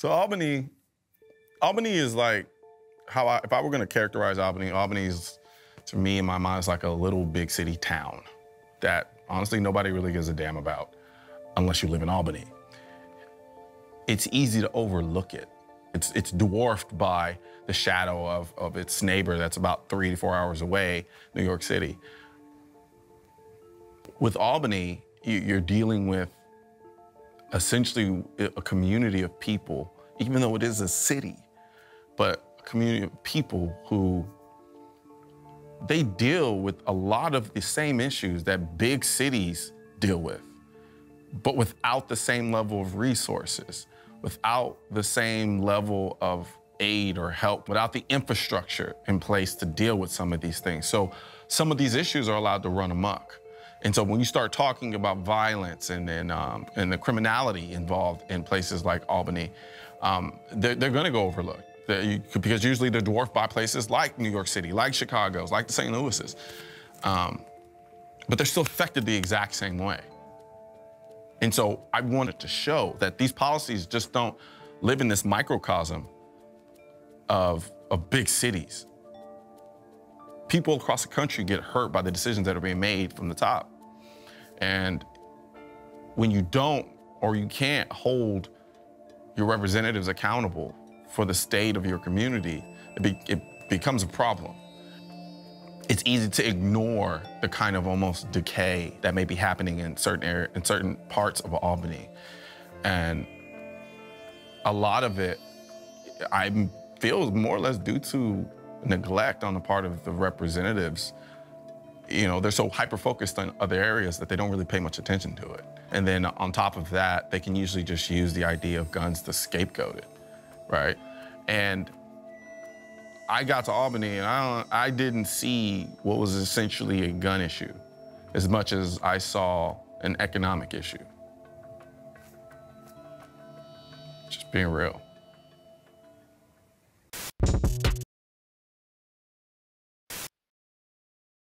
So Albany is like if I were gonna characterize Albany is, to me, in my mind, is like a little big city town that honestly nobody really gives a damn about unless you live in Albany. It's easy to overlook it. It's dwarfed by the shadow of its neighbor that's about 3 to 4 hours away, New York City. With Albany, you're dealing with essentially a community of people, even though it is a city, but a community of people who they deal with a lot of the same issues that big cities deal with, but without the same level of resources, without the same level of aid or help, without the infrastructure in place to deal with some of these things. So some of these issues are allowed to run amok. And so when you start talking about violence and the criminality involved in places like Albany, they're going to go overlooked because usually they're dwarfed by places like New York City, like Chicago's, like the St. Louis's. But they're still affected the exact same way. And so I wanted to show that these policies just don't live in this microcosm of big cities. People across the country get hurt by the decisions that are being made from the top. And when you don't or you can't hold your representatives accountable for the state of your community, it becomes a problem. It's easy to ignore the kind of almost decay that may be happening in certain parts of Albany. And a lot of it, I feel, is more or less due to neglect on the part of the representatives. You know, they're so hyper-focused on other areas that they don't really pay much attention to it. And then on top of that, they can usually just use the idea of guns to scapegoat it, right? And I got to Albany and I didn't see what was essentially a gun issue as much as I saw an economic issue. Just being real.